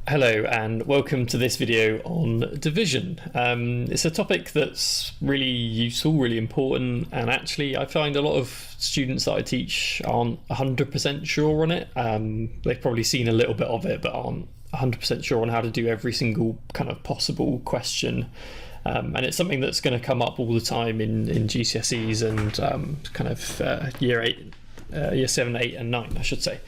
Hello and welcome to this video on division. It's a topic that's really useful, really important, and actually I find a lot of students that I teach aren't 100% sure on it. They've probably seen a little bit of it but aren't 100% sure on how to do every single kind of possible question. And it's something that's going to come up all the time in GCSEs and kind of year 7, 8 and 9 I should say.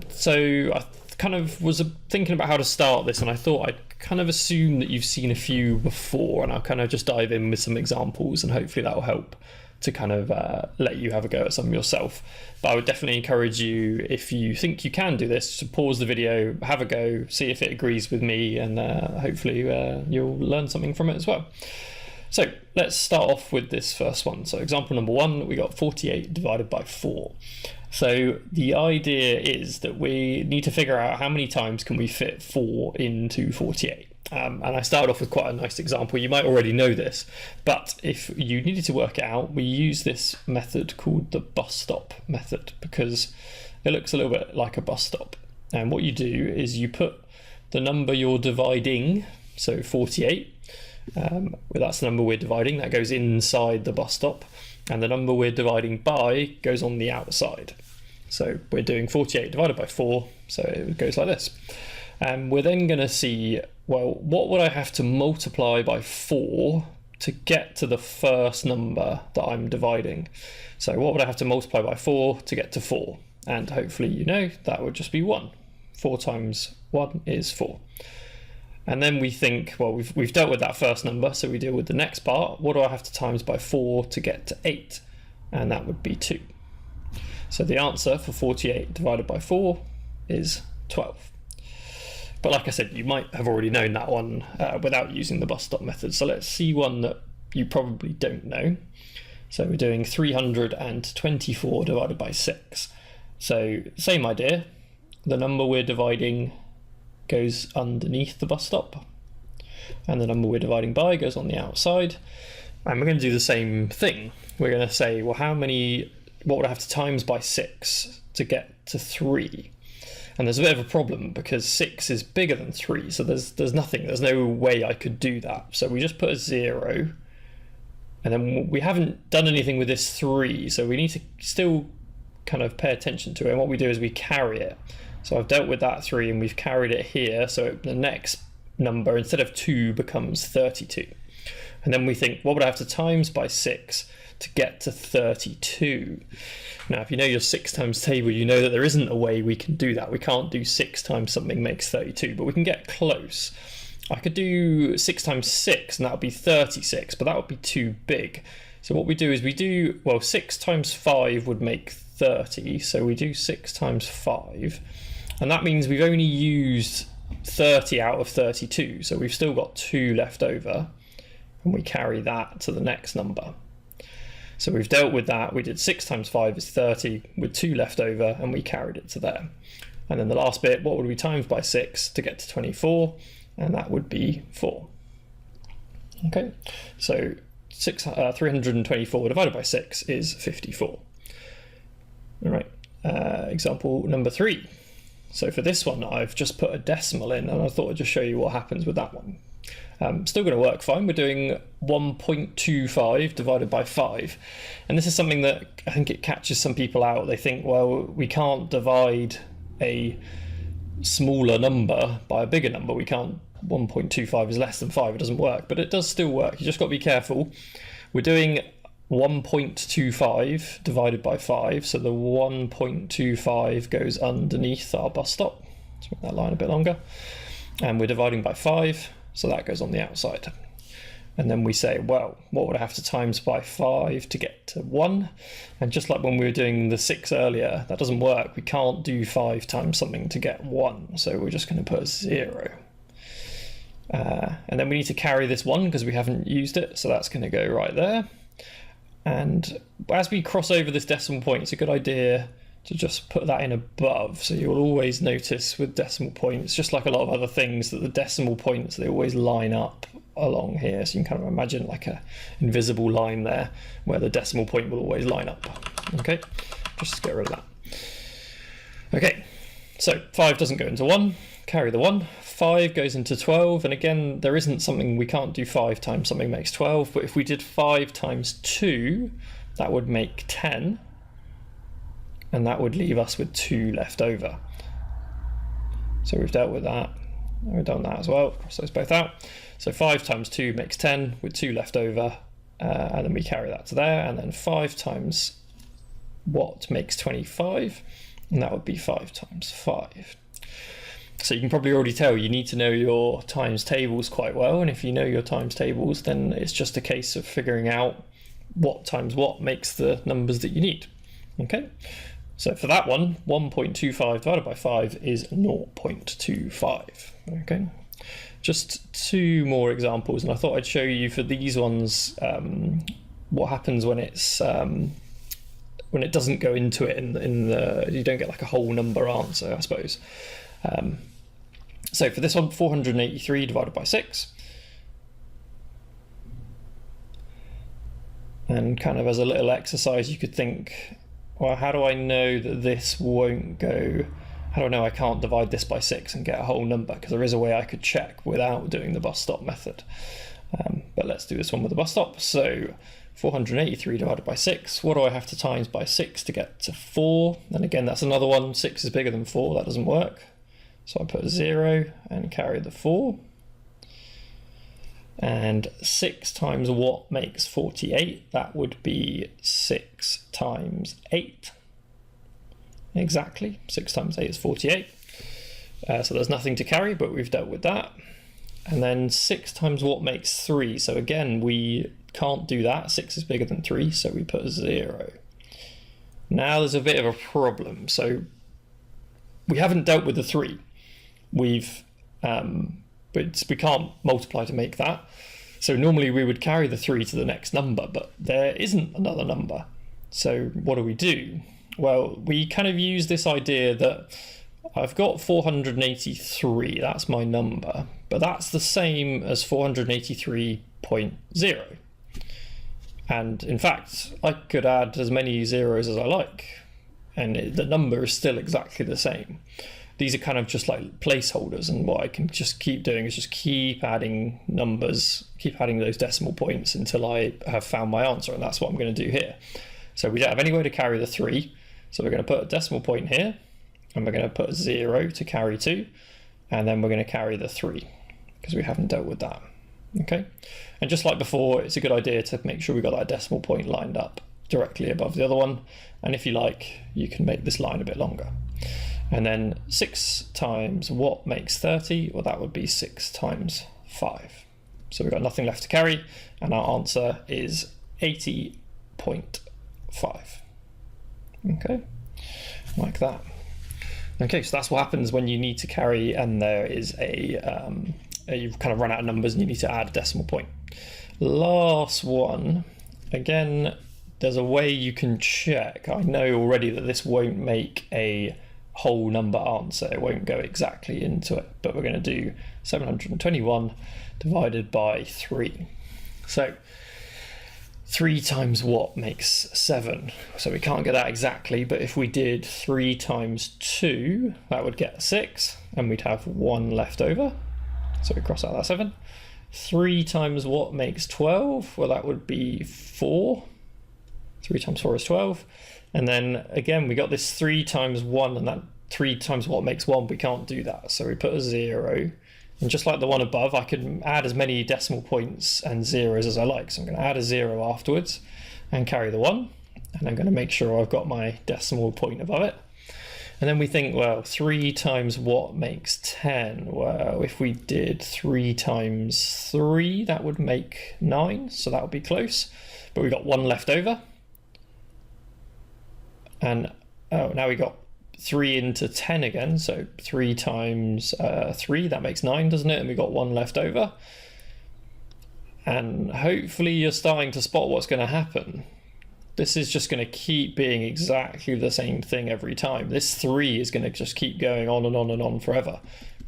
So I kind of was thinking about how to start this, and I thought I'd kind of assume that you've seen a few before, and I'll kind of just dive in with some examples and hopefully that will help to kind of let you have a go at some yourself. But I would definitely encourage you, if you think you can do this, to pause the video, have a go, see if it agrees with me, and hopefully you'll learn something from it as well. So let's start off with this first one. So example number 1, we got 48 divided by 4. So the idea is that we need to figure out how many times can we fit 4 into 48. And I started off with quite a nice example. You might already know this, but if you needed to work it out, we use this method called the Busstop method because it looks a little bit like a bus stop. And what you do is you put the number you're dividing, so 48, well, that's the number we're dividing, that goes inside the bus stop, and the number we're dividing by goes on the outside. So we're doing 48 divided by 4, so it goes like this. And we're then going to see, well, what would I have to multiply by 4 to get to the first number that I'm dividing? So what would I have to multiply by 4 to get to 4? And hopefully you know that would just be 1. 4 times 1 is 4. And then we think, well, we've dealt with that first number, so we deal with the next part. What do I have to times by 4 to get to 8? And that would be 2. So the answer for 48 divided by 4 is 12. But like I said, you might have already known that one without using the Busstop method. So let's see one that you probably don't know. So we're doing 324 divided by 6. So same idea. The number we're dividing goes underneath the bus stop, and the number we're dividing by goes on the outside. And we're going to do the same thing. We're going to say, well, what would I have to times by 6 to get to 3? And there's a bit of a problem because 6 is bigger than 3, so there's no way I could do that. So we just put a 0, and then we haven't done anything with this 3, so we need to still kind of pay attention to it. And what we do is we carry it. So I've dealt with that 3 and we've carried it here, so the next number instead of 2 becomes 32. And then we think, what would I have to times by 6 to get to 32? Now if you know your 6 times table, you know that there isn't a way we can do that. We can't do 6 times something makes 32, but we can get close. I could do 6 times 6 and that would be 36, but that would be too big. So what we do is 6 times 5 would make 30, so we do 6 times 5. And that means we've only used 30 out of 32, so we've still got 2 left over, and we carry that to the next number. So we've dealt with that. We did 6 times 5 is 30 with 2 left over, and we carried it to there. And then the last bit, what would we times by 6 to get to 24? And that would be 4. Okay, so 324 divided by 6 is 54. All right, example number 3. So for this one, I've just put a decimal in, and I thought I'd just show you what happens with that one. Still going to work fine. We're doing 1.25 divided by 5. And this is something that I think it catches some people out. They think, well, we can't divide a smaller number by a bigger number. 1.25 is less than 5. It doesn't work, but it does still work. You just got to be careful. We're doing 1.25 divided by 5, so the 1.25 goes underneath our bus stop. Let's make that line a bit longer. And we're dividing by 5, so that goes on the outside. And then we say, well, what would I have to times by 5 to get to 1? And just like when we were doing the 6 earlier, that doesn't work. We can't do 5 times something to get 1, so we're just going to put a 0. And then we need to carry this 1 because we haven't used it, so that's going to go right there. And as we cross over this decimal point, it's a good idea to just put that in above. So you'll always notice with decimal points, just like a lot of other things, that the decimal points, they always line up along here. So you can kind of imagine like a invisible line there where the decimal point will always line up. Okay, just get rid of that. Okay, So 5 doesn't go into 1, carry the 1. 5 goes into 12, and again, there isn't something, we can't do 5 times something makes 12, but if we did 5 times 2, that would make 10, and that would leave us with 2 left over. So we've dealt with that, and we've done that as well, cross those both out. So 5 times 2 makes 10, with 2 left over, and then we carry that to there, and then 5 times what makes 25, and that would be 5 times 5. So you can probably already tell you need to know your times tables quite well, and if you know your times tables, then it's just a case of figuring out what times what makes the numbers that you need. Okay, so for that one, 1.25 divided by 5 is 0.25. Okay, just 2 more examples, and I thought I'd show you for these ones what happens when it's when it doesn't go into it in the you don't get like a whole number answer, I suppose. So for this one, 483 divided by 6. And kind of as a little exercise, you could think, well, how do I know that this won't go? How do I know I can't divide this by 6 and get a whole number? Because there is a way I could check without doing the Busstop method. But let's do this one with the Busstop. So 483 divided by 6. What do I have to times by 6 to get to 4? And again, that's another one. 6 is bigger than 4. That doesn't work. So I put a 0 and carry the 4. And 6 times what makes 48? That would be 6 times 8. Exactly. 6 times 8 is 48. So there's nothing to carry, but we've dealt with that. And then 6 times what makes 3? So again, we can't do that. 6 is bigger than 3, so we put a 0. Now there's a bit of a problem. So we haven't dealt with the 3. We've but we can't multiply to make that. So normally we would carry the 3 to the next number, but there isn't another number. So what do? Well, we kind of use this idea that I've got 483, that's my number, but that's the same as 483.0. And in fact, I could add as many zeros as I like, and the number is still exactly the same. These are kind of just like placeholders, and what I can just keep doing is just keep adding numbers, keep adding those decimal points until I have found my answer, and that's what I'm going to do here. So we don't have any way to carry the 3, so we're going to put a decimal point here, and we're going to put a 0 to carry to, and then we're going to carry the 3, because we haven't dealt with that. Okay, and just like before, it's a good idea to make sure we got that decimal point lined up directly above the other one, and if you like, you can make this line a bit longer. And then 6 times what makes 30? Well, that would be 6 times 5. So we've got nothing left to carry, and our answer is 80.5. Okay, like that. Okay, so that's what happens when you need to carry and there is you've kind of run out of numbers and you need to add a decimal point. Last one, again, there's a way you can check. I know already that this won't make a whole number answer, it won't go exactly into it, but we're going to do 721 divided by 3. So 3 times what makes 7? So we can't get that exactly, but if we did 3 times 2, that would get 6, and we'd have 1 left over. So we cross out that 7. 3 times what makes 12? Well, that would be 4. 3 times 4 is 12. And then again, we got this 3 times 1, and that 3 times what makes 1, we can't do that. So we put a 0. And just like the one above, I can add as many decimal points and zeros as I like. So I'm going to add a 0 afterwards and carry the 1. And I'm going to make sure I've got my decimal point above it. And then we think, well, 3 times what makes 10? Well, if we did 3 times 3, that would make 9. So that would be close. But we got 1 left over. And now we got 3 into 10 again, so 3 times 3, that makes 9, doesn't it? And we got 1 left over. And hopefully you're starting to spot what's going to happen. This is just going to keep being exactly the same thing every time. This 3 is going to just keep going on and on and on forever.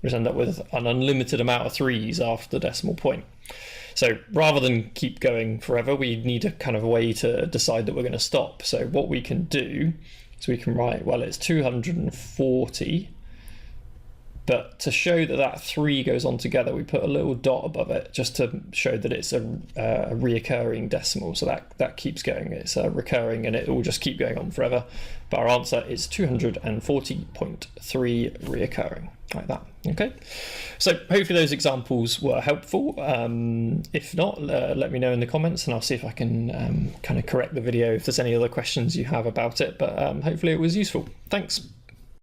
We just end up with an unlimited amount of 3s after the decimal point. So rather than keep going forever, we need a kind of way to decide that we're going to stop. So what we can do is we can write, well, it's 240 But to show that that 3 goes on together, we put a little dot above it just to show that it's a reoccurring decimal. So that keeps going. It's recurring, and it will just keep going on forever. But our answer is 240.3 reoccurring, like that. Okay. So hopefully those examples were helpful. If not, let me know in the comments, and I'll see if I can kind of correct the video if there's any other questions you have about it. But hopefully it was useful. Thanks.